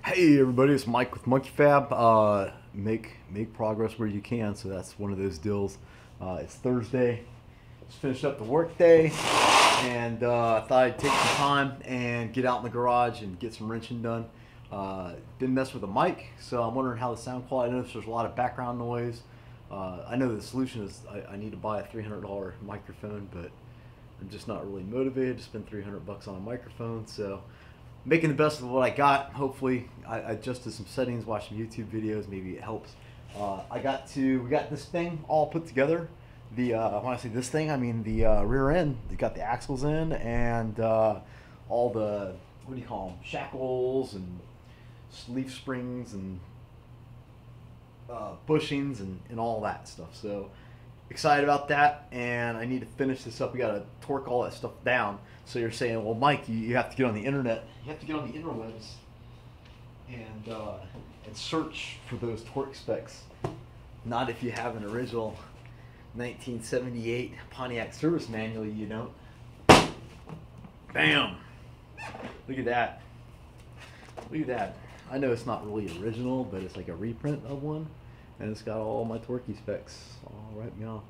Hey everybody, it's Mike with Monkey Fab. Make progress where you can. So that's one of those deals. It's Thursday. Just finished up the work day, and I thought I'd take some time and get out in the garage and get some wrenching done. Didn't mess with the mic, so I'm wondering how the sound quality. I noticed there's a lot of background noise. I know the solution is I need to buy a $300 microphone, but I'm just not really motivated to spend $300 on a microphone. So making the best of what I got. Hopefully I adjusted some settings, watched some YouTube videos, maybe it helps. We got this thing all put together. When I say this thing, I mean the rear end. They got the axles in and all the, what do you call them, shackles and leaf springs and bushings and all that stuff. So excited about that, and I need to finish this up. We got to torque all that stuff down. So you're saying, well, Mike, you have to get on the internet. You have to get on the interwebs and search for those torque specs. Not if you have an original 1978 Pontiac service manual, you don't. Bam! Look at that. Look at that. I know it's not really original, but it's like a reprint of one, and it's got all my torquey specs all right now.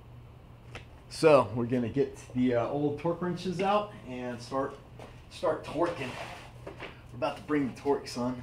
So we're gonna get the old torque wrenches out and start torquing. We're about to bring the torque, son.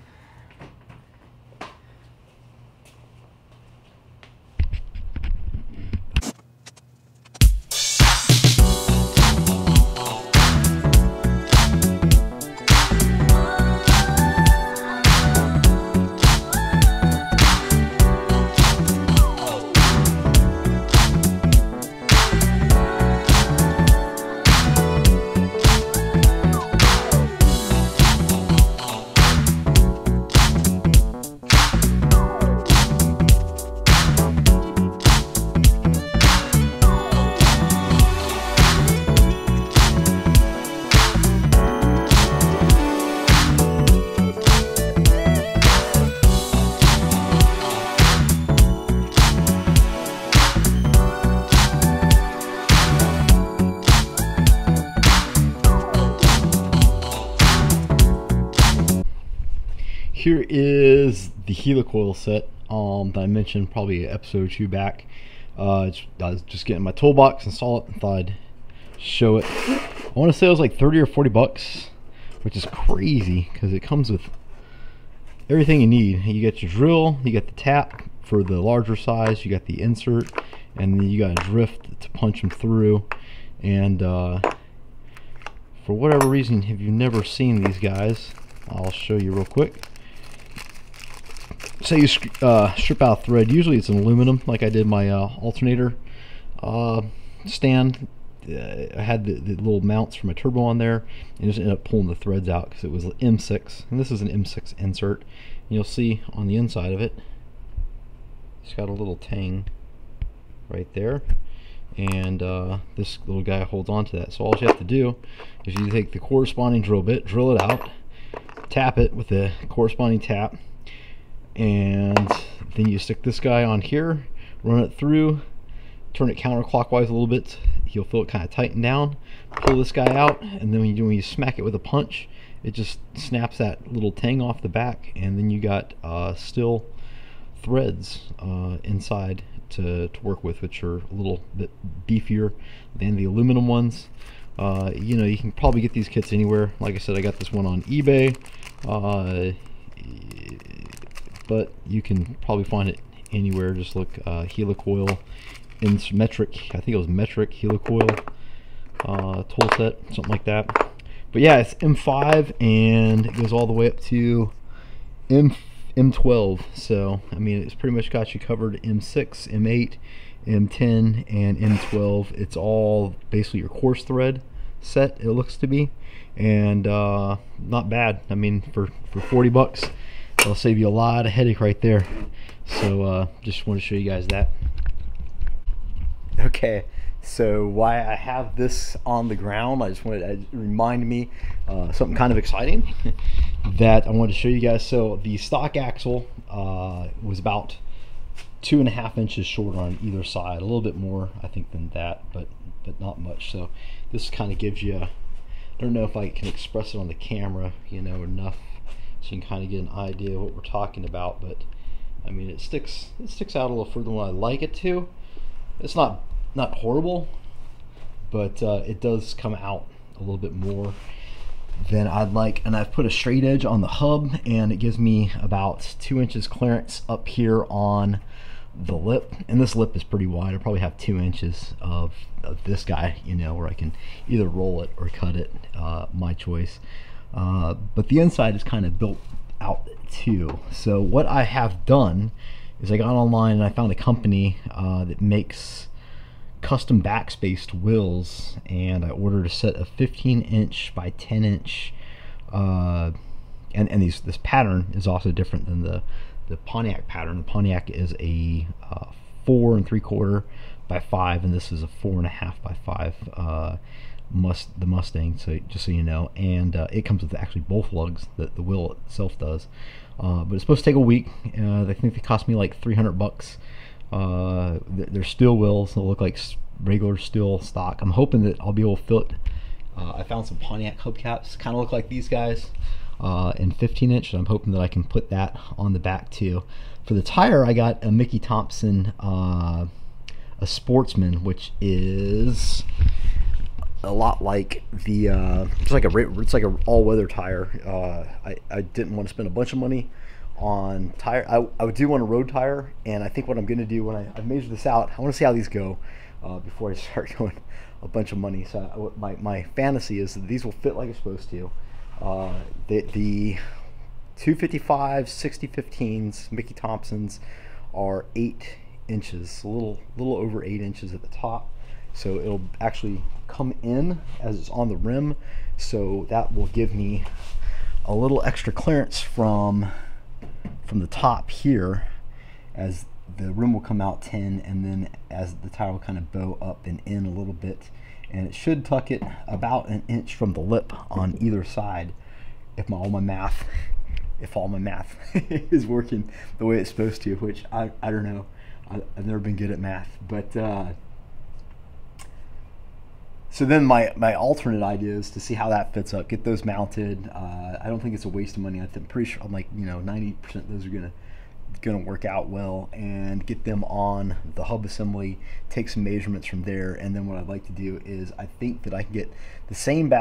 Here is the helicoil set that I mentioned probably episode 2 back. I was just getting my toolbox and saw it and thought I'd show it. I want to say it was like 30 or 40 bucks, which is crazy because it comes with everything you need. You got your drill, you got the tap for the larger size, you got the insert, and then you got a drift to punch them through. And for whatever reason, if you've never seen these guys, I'll show you real quick. Say you strip out thread. Usually it's an aluminum, like I did my alternator stand. I had the little mounts for my turbo on there, and just ended up pulling the threads out because it was M6, and this is an M6 insert. And you'll see on the inside of it, it's got a little tang right there, and this little guy holds on to that. So all you have to do is you take the corresponding drill bit, drill it out, tap it with the corresponding tap, and then you stick this guy on here, run it through, turn it counterclockwise a little bit. You'll feel it kind of tighten down. Pull this guy out, and then when you smack it with a punch, it just snaps that little tang off the back, and then you got still threads inside to work with, which are a little bit beefier than the aluminum ones. You know, you can probably get these kits anywhere. Like I said, I got this one on eBay. But you can probably find it anywhere. Just look helicoil in metric. I think it was metric helicoil tool set, something like that. But yeah, it's M5 and it goes all the way up to M12. So I mean, it's pretty much got you covered. M6, M8, M10, and M12. It's all basically your coarse thread set, it looks to be, and not bad. I mean, for 40 bucks. It'll save you a lot of headache right there. So just want to show you guys that. Okay, so why I have this on the ground, I just wanted to remind me something kind of exciting that I wanted to show you guys. So the stock axle was about 2.5 inches short on either side, a little bit more I think than that, but not much. So this kind of gives you, I don't know if I can express it on the camera, you know, enough. so you can kind of get an idea of what we're talking about. But I mean, it sticks out a little further than I like it to. It's not horrible, but it does come out a little bit more than I'd like. And I've put a straight edge on the hub, and it gives me about 2 inches clearance up here on the lip, and this lip is pretty wide. I probably have 2 inches of this guy, you know, where I can either roll it or cut it, my choice. But the inside is kind of built out too. So what I have done is I got online and I found a company that makes custom backspaced wheels, and I ordered a set of 15-inch by 10-inch, and this pattern is also different than the Pontiac pattern. The Pontiac is a 4 3/4 by 5, and this is a 4 1/2 by 5. The Mustang, so just so you know, and it comes with actually both lugs that the wheel itself does. But it's supposed to take a week. I think they cost me like $300. They're steel wheels. They'll look like regular steel stock. I'm hoping that I'll be able to fit. I found some Pontiac hubcaps, kind of look like these guys, in 15-inch. So I'm hoping that I can put that on the back too. For the tire, I got a Mickey Thompson, a Sportsman, which is a lot like the it's like a all-weather tire. I didn't want to spend a bunch of money on tire. I do want a road tire, and I think what I'm going to do when I measure this out, I want to see how these go before I start going a bunch of money. So my fantasy is that these will fit like it's supposed to. The 255 6015s Mickey Thompsons are 8 inches, a little over 8 inches at the top. So it'll actually come in as it's on the rim, so that will give me a little extra clearance from the top here, as the rim will come out 10, and then as the tire will kind of bow up and in a little bit, and it should tuck it about an inch from the lip on either side, if all my math is working the way it's supposed to, which I don't know. I've never been good at math, but so then my alternate idea is to see how that fits up, get those mounted. I don't think it's a waste of money. I'm pretty sure, I'm like, 90% of those are gonna work out well, and get them on the hub assembly, take some measurements from there. And then what I'd like to do is, I think that I can get the same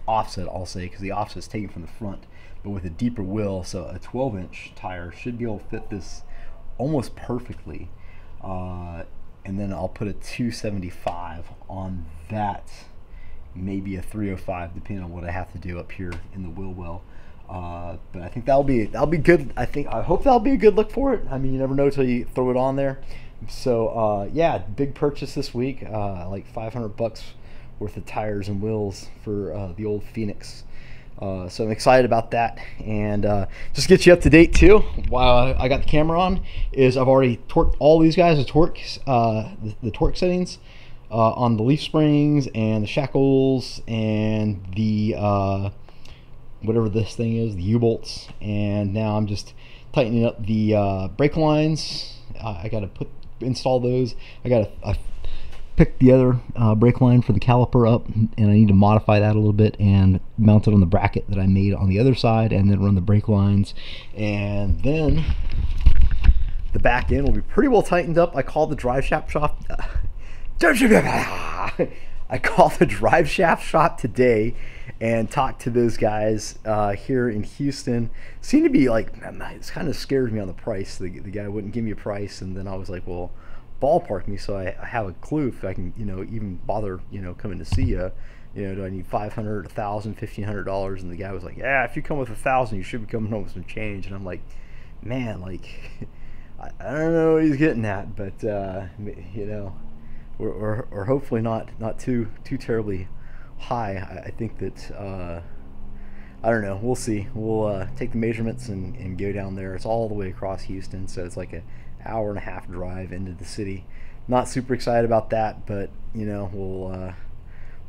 offset, I'll say, because the offset is taken from the front, but with a deeper wheel. So a 12-inch tire should be able to fit this almost perfectly. And then I'll put a 275 on that, maybe a 305, depending on what I have to do up here in the wheel well. But I think that'll be good. I hope that'll be a good look for it. I mean, you never know till you throw it on there. So yeah, big purchase this week, like $500 worth of tires and wheels for the old Phoenix. So I'm excited about that, and just to get you up to date too, while I got the camera on, is I've already torqued all these guys, the torque settings on the leaf springs and the shackles and the whatever this thing is, the U-bolts, and now I'm just tightening up the brake lines. I got to install those. I got to pick the other brake line for the caliper up, and I need to modify that a little bit and mount it on the bracket that I made on the other side, and then run the brake lines, and then the back end will be pretty well tightened up. I called the drive shaft shop I called the drive shaft shop today and talked to those guys here in Houston. Seemed to be like, it kind of scared me on the price. The guy wouldn't give me a price, and then I was like, well, ballpark me so I have a clue if I can, even bother, coming to see you. Do I need $500, $1,000, $1,500? And the guy was like, yeah, if you come with $1,000, you should be coming home with some change. And I'm like, man, like, I don't know what he's getting at, but or hopefully not too terribly high. I think that I don't know, we'll see. We'll take the measurements and go down there. It's all the way across Houston, so it's like a hour-and-a-half drive into the city. Not super excited about that, but we'll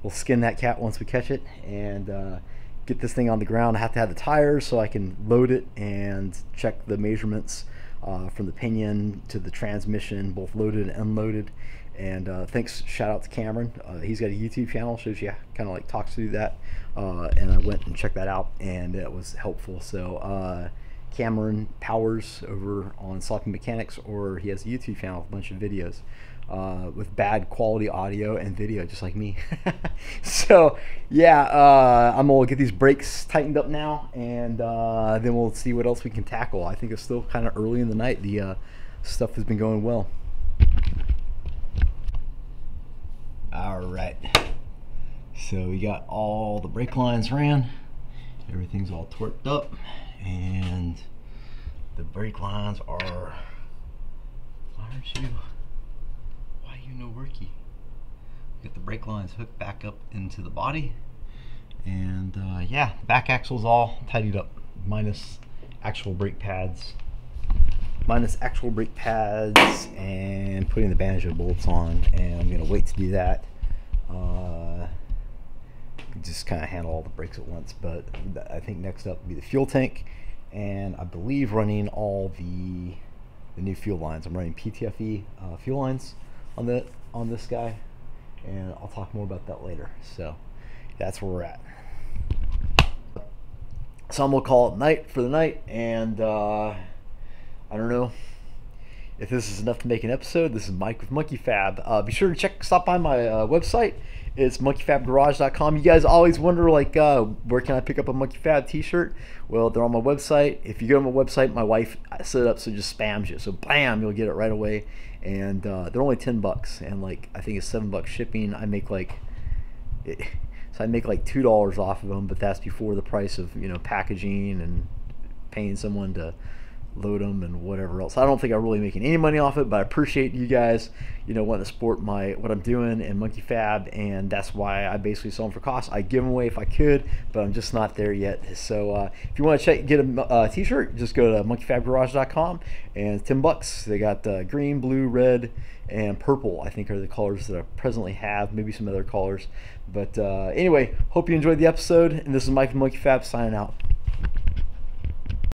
skin that cat once we catch it, and get this thing on the ground. I have to have the tires so I can load it and check the measurements from the pinion to the transmission, both loaded and unloaded, And thanks, shout out to Cameron. He's got a YouTube channel, shows you kind of like talks through that. And I went and checked that out, and it was helpful. So Cameron Powers over on Sloppy Mechanics, or he has a YouTube channel with a bunch of videos with bad quality audio and video, just like me. So yeah, I'm gonna get these brakes tightened up now, and then we'll see what else we can tackle. I think it's still kind of early in the night. The stuff has been going well. All right, so we got all the brake lines ran, everything's all torqued up, and the brake lines are, why are you no worky? Get the brake lines hooked back up into the body, and yeah, the back axle's all tidied up, minus actual brake pads, and putting the banjo bolts on, and I'm gonna wait to do that. Just kind of handle all the brakes at once, but I think next up will be the fuel tank, and I believe running all the new fuel lines. I'm running PTFE fuel lines on this guy, and I'll talk more about that later. So that's where we're at. So I'm gonna call it night for the night, and I don't know if this is enough to make an episode. This is Mike with Monkey Fab. Be sure to stop by my website. It's monkeyfabgarage.com. You guys always wonder, like, where can I pick up a Monkey Fab t-shirt? Well, they're on my website. If you go to my website, my wife set it up so it just spams you. So bam, you'll get it right away. And they're only $10, and like I think it's $7 shipping. I make like $2 off of them, but that's before the price of, you know, packaging and paying someone to load them and whatever else. I don't think I'm really making any money off it, but I appreciate you guys, you know, wanting to support what I'm doing in Monkey Fab, and that's why I basically sell them for cost. I give them away if I could, but I'm just not there yet. So if you want to get a t-shirt, just go to monkeyfabgarage.com, and it's $10. They got green, blue, red, and purple, I think, are the colors that I presently have. Maybe some other colors, but anyway, hope you enjoyed the episode, and this is Mike from Monkey Fab signing out.